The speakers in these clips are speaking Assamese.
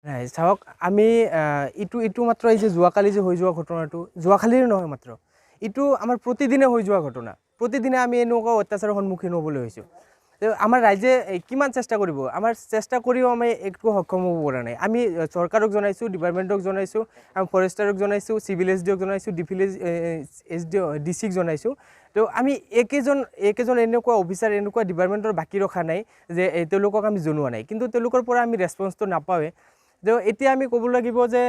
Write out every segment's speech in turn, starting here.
নাই চাওক আমি ইটো মাত্ৰ এই যে যোৱাকালি যে হৈ যোৱা ঘটনাটো যোৱাকালিৰ নহয় মাত্ৰ ইটো আমাৰ প্ৰতিদিনে হৈ যোৱা ঘটনা প্ৰতিদিনে আমি এনেকুৱা অত্যাচাৰৰ সন্মুখীন হ'বলৈ হৈছোঁ আমাৰ ৰাইজে কিমান চেষ্টা কৰিব আমাৰ চেষ্টা কৰিও আমি একো সক্ষম হ'ব পৰা নাই আমি চৰকাৰক জনাইছোঁ ডিপাৰ্টমেণ্টক জনাইছোঁ আমি ফৰেষ্টাৰক জনাইছোঁ চিভিল এছডিঅ'ক জনাইছোঁ ডিচিক জনাইছোঁ তো আমি একেজন এনেকুৱা অফিচাৰ এনেকুৱা ডিপাৰ্টমেণ্টৰ বাকী ৰখা নাই যে তেওঁলোকক আমি জনোৱা নাই কিন্তু তেওঁলোকৰ পৰা আমি ৰেছপন্সটো নাপাওঁৱে যে এতিয়া আমি ক'ব লাগিব যে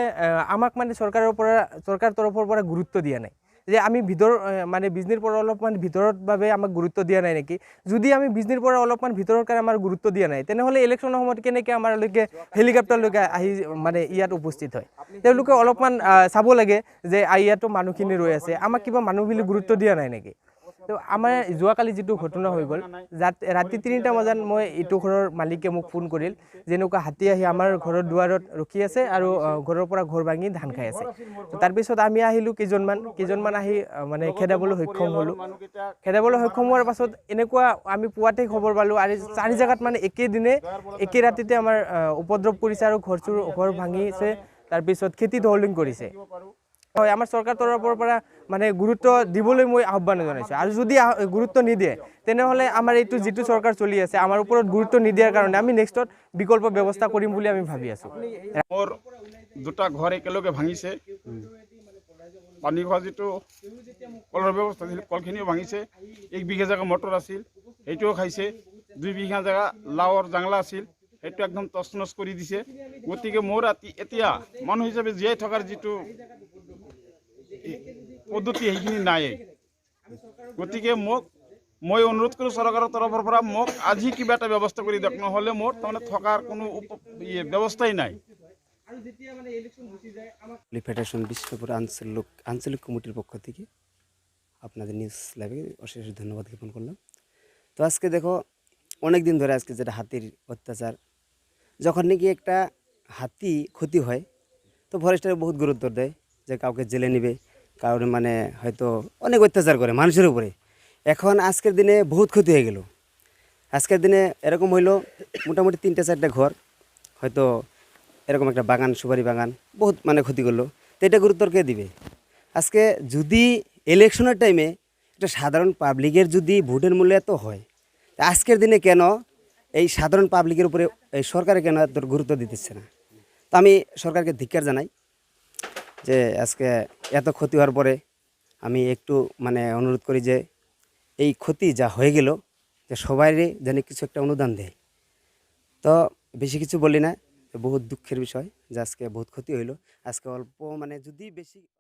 আমাক মানে চৰকাৰ তৰফৰ পৰা গুৰুত্ব দিয়া নাই যে আমি মানে বিজনীৰ পৰা অলপমান ভিতৰত বাবে আমাক গুৰুত্ব দিয়া নাই নেকি যদি আমি বিজনীৰ পৰা অলপমান ভিতৰৰ কাৰণে আমাৰ গুৰুত্ব দিয়া নাই তেনেহ'লে ইলেকশ্যনৰ সময়ত কেনেকৈ আমাৰলৈকে হেলিকপ্টাৰলৈকে আহি মানে ইয়াত উপস্থিত হয় তেওঁলোকে অলপমান চাব লাগে যে ইয়াতো মানুহখিনি ৰৈ আছে আমাক কিবা মানুহ বুলি গুৰুত্ব দিয়া নাই নেকি তো আমাৰ যোৱাকালি যিটো ঘটনা হৈ গ'ল ৰাতি ৩টা বজাত মই ইটো ঘৰৰ মালিকে মোক ফোন কৰিল যেনেকুৱা হাতী আহি আমাৰ ঘৰৰ দুৱাৰত ৰখি আছে আৰু ঘৰৰ পৰা ঘৰ ভাঙি ধান খাই আছে তাৰপিছত আমি আহিলোঁ কেইজনমান আহি মানে খেদাবলৈ সক্ষম হ'লোঁ খেদাবলৈ সক্ষম হোৱাৰ পাছত এনেকুৱা আমি পুৱাতে খবৰ পালোঁ আৰু 4 জেগাত মানে একেদিনে একে ৰাতিতে আমাৰ উপদ্ৰৱ কৰিছে আৰু ঘৰ ভাঙিছে তাৰপিছত খেতি দহলিং কৰিছে হয় আমাৰ চৰকাৰ তৰফৰ পৰা মানে গুৰুত্ব দিবলৈ মই আহ্বান জনাইছোঁ আৰু যদি গুৰুত্ব নিদিয়ে তেনেহ'লে আমাৰ এইটো যিটো চৰকাৰ চলি আছে আমাৰ ওপৰত গুৰুত্ব নিদিয়াৰ কাৰণে আমি নেক্সটত বিকল্প ব্যৱস্থা কৰিম বুলি আমি ভাবি আছোঁ মোৰ দুটা ঘৰ একেলগে ভাঙিছে পানী খোৱা যিটো কলৰ ব্যৱস্থা আছিল কলখিনিও ভাঙিছে 1 বিঘা জেগা মটৰ আছিল সেইটোও খাইছে 2 বিঘা জেগা লাওৰ জাংলা আছিল সেইটো একদম তছনছ কৰি দিছে গতিকে মোৰ এতিয়া মানুহ হিচাপে জীয়াই থকাৰ যিটো পদ্ধতি সেইখিনি নাই গতিকে মই অনুৰোধ কৰোঁ চৰকাৰৰ তৰফৰ পৰা মোক আজি কিবা এটা ব্যৱস্থা কৰি দিয়ক নহ'লে মোৰ তাৰমানে থকাৰ কোনো ব্যৱস্থাই নাই ফেডারেশন বিষ্ণুপুর আঞ্চলিক কমিটির পক্ষ থেকে আপনাদের নিউজ লাইভে অশেষ ধন্যবাদ জ্ঞাপন করলাম। তো আজকে দেখো অনেক দিন ধরে আজকে যেটা হাতির অত্যাচার যখন নাকি একটা হাতি ক্ষতি হয় তো ফরেস্টারে বহুত গুরুত্ব দেয় যে কাউকে জেলে নেবে কারোর মানে হয়তো অনেক অত্যাচার করে মানুষের উপরে এখন আজকের দিনে বহুত ক্ষতি হয়ে গেল আজকের দিনে এরকম হইলো মোটামুটি 3-4টা ঘর হয়তো এরকম একটা বাগান সুপারি বাগান বহুত মানে ক্ষতি করলো তো এটা গুরুত্ব কে দিবে আজকে যদি ইলেকশনের টাইমে একটা সাধারণ পাবলিকের যদি ভোটের মূল্য এত হয় আজকের দিনে কেন এই সাধারণ পাবলিকের উপরে এই সরকারে কেন এত গুরুত্ব দিতেছে না তো আমি সরকারকে ধিক্কার জানাই যে আজকে এত ক্ষতি হওয়ার পরে আমি একটু মানে অনুরোধ করি যে এই ক্ষতি যা হয়ে গেল যে সবাইরে যেন কিছু একটা অনুদান দেয় তো বেশি কিছু বলি না বহুত দুঃখের বিষয় যে আজকে বহুত ক্ষতি হইল আজকে অল্প মানে যদি বেশি